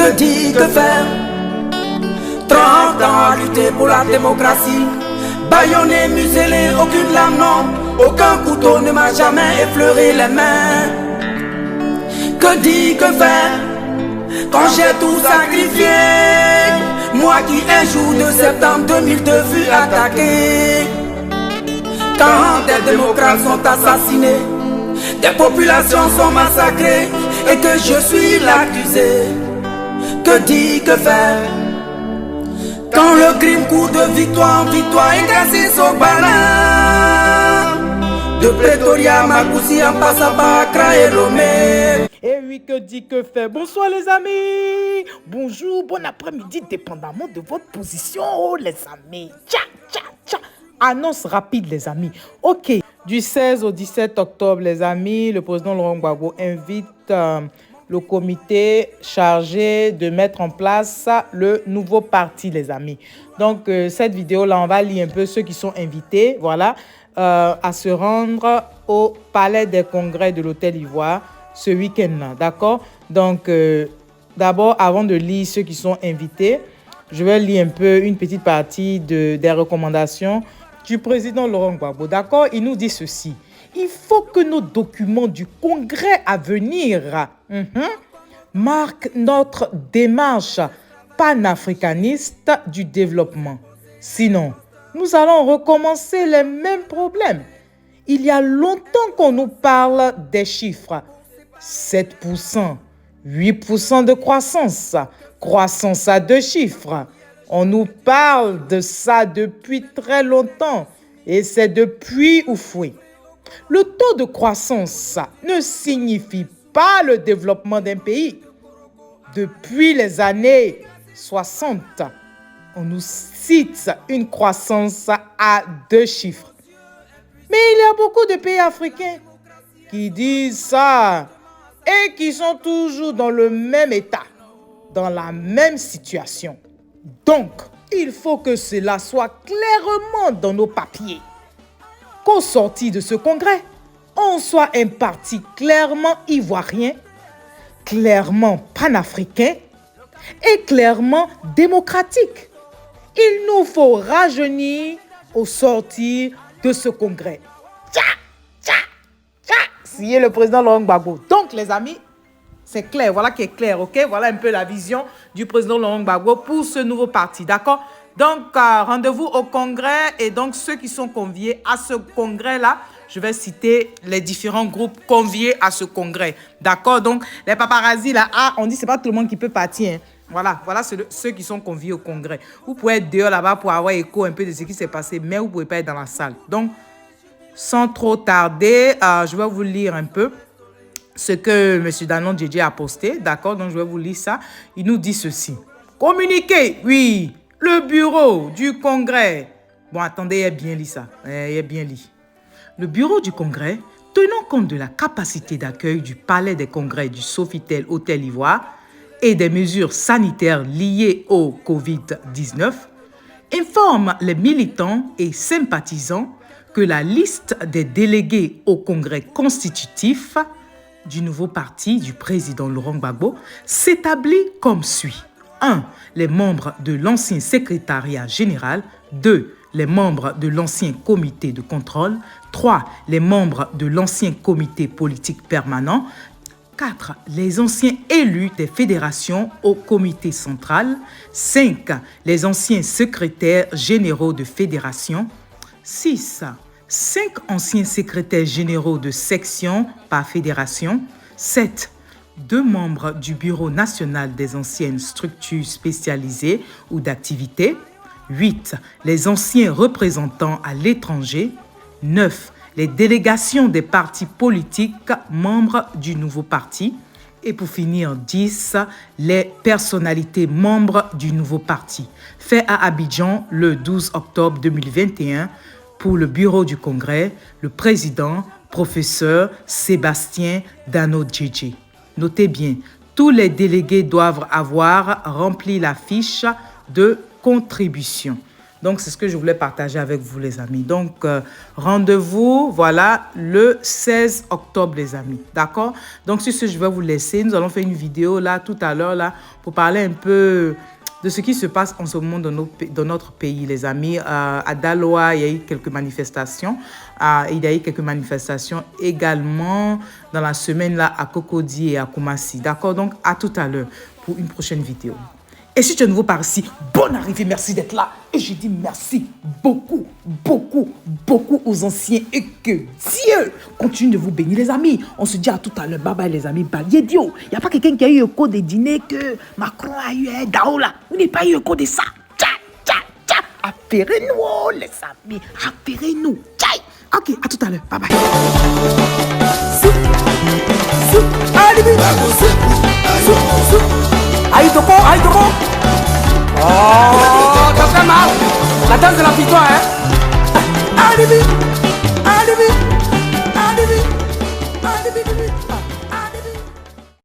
Que dire, que faire? 30 ans à lutter pour la démocratie. Bâillonné, muselé, aucune lame, non. Aucun couteau ne m'a jamais effleuré les mains. Que dire, que faire? Quand j'ai tout sacrifié, moi qui un jour de septembre 2002 fus attaqué. Quand des démocrates sont assassinés, des populations sont massacrées, et que je suis l'accusé. Que dire, que faire? Quand le crime court de victoire en victoire, et grâce au balin de Pretoria, Makoussi, en passant par Accra et Lomé. Et oui, que dit, que fait? Bonsoir les amis. Bonjour, bon après-midi, dépendamment de votre position, oh les amis. Tcha, tcha, tcha. Annonce rapide les amis. Ok, du 16 au 17 octobre les amis, le président Laurent Gbagbo invite le comité chargé de mettre en place le nouveau parti les amis. Donc cette vidéo là, on va lire un peu ceux qui sont invités, voilà, à se rendre au palais des congrès de l'Hôtel Ivoire ce week-end-là, d'accord? Donc, d'abord, avant de lire ceux qui sont invités, je vais lire un peu une petite partie des recommandations du président Laurent Gbagbo, d'accord? Il nous dit ceci. Il faut que nos documents du congrès à venir marquent notre démarche panafricaniste du développement. Sinon, nous allons recommencer les mêmes problèmes. Il y a longtemps qu'on nous parle des chiffres. 7%, 8% de croissance, croissance à deux chiffres. On nous parle de ça depuis très longtemps et c'est depuis Oufoué. Le taux de croissance ne signifie pas le développement d'un pays. Depuis les années 60, on nous cite une croissance à deux chiffres. Mais il y a beaucoup de pays africains qui disent ça et qui sont toujours dans le même état, dans la même situation. Donc, il faut que cela soit clairement dans nos papiers. Qu'au sortir de ce congrès, on soit un parti clairement ivoirien, clairement panafricain et clairement démocratique. Il nous faut rajeunir au sortir de ce congrès. C'est le président Laurent Gbagbo. Donc, les amis, c'est clair, voilà qui est clair, ok? Voilà un peu la vision du président Laurent Gbagbo pour ce nouveau parti, d'accord? Donc, rendez-vous au congrès et donc ceux qui sont conviés à ce congrès-là, je vais citer les différents groupes conviés à ce congrès, d'accord? Donc, les paparazzis là, on dit c'est pas tout le monde qui peut partir, hein. Voilà ceux qui sont conviés au congrès. Vous pouvez être dehors là-bas pour avoir écho un peu de ce qui s'est passé, mais vous ne pouvez pas être dans la salle. Donc, sans trop tarder, je vais vous lire un peu ce que M. Danon Djedje a posté, d'accord? Donc, je vais vous lire ça. Il nous dit ceci. Communiqué, oui, le bureau du congrès. Bon, attendez, il a bien lu ça. Il a bien lu. Le bureau du congrès, tenant compte de la capacité d'accueil du palais des congrès du Sofitel Hôtel Ivoire et des mesures sanitaires liées au Covid-19, informe les militants et sympathisants que la liste des délégués au congrès constitutif du nouveau parti du président Laurent Gbagbo s'établit comme suit. 1. Les membres de l'ancien secrétariat général. 2. Les membres de l'ancien comité de contrôle. 3. Les membres de l'ancien comité politique permanent. 4. Les anciens élus des fédérations au comité central. 5. Les anciens secrétaires généraux de fédération. 6. 5 anciens secrétaires généraux de section par fédération. 7. 2 membres du Bureau national des anciennes structures spécialisées ou d'activités. 8. Les anciens représentants à l'étranger. 9. Les délégations des partis politiques membres du nouveau parti. Et pour finir, 10. Les personnalités membres du nouveau parti. Fait à Abidjan le 12 octobre 2021 pour le bureau du congrès, le président, professeur Sébastien Danon Djedje. Notez bien, tous les délégués doivent avoir rempli la fiche de contribution. Donc, c'est ce que je voulais partager avec vous, les amis. Donc, rendez-vous, voilà, le 16 octobre, les amis. D'accord? Donc, sur ce, je vais vous laisser. Nous allons faire une vidéo, là, tout à l'heure, là, pour parler un peu de ce qui se passe en ce moment dans notre pays, les amis. À Daloa, il y a eu quelques manifestations. Il y a eu quelques manifestations également dans la semaine, là, à Cocody et à Koumassi. D'accord? Donc, à tout à l'heure pour une prochaine vidéo. Et si tu es nouveau par ici, bonne arrivée, merci d'être là. Et je dis merci beaucoup, beaucoup, beaucoup aux anciens et que Dieu continue de vous bénir, les amis. On se dit à tout à l'heure, bye bye les amis, bye. Il n'y a pas quelqu'un qui a eu un code de dîner que Macron a eu un Dao là. Vous n'avez pas eu un code de ça. Tcha, tcha, tcha. Affairez-nous, les amis, affairez-nous. Tcha. Ok, à tout à l'heure, bye bye. Aïe Toko. Oh, t'as fait mal. La danse de la victoire, hein. Allez, vite.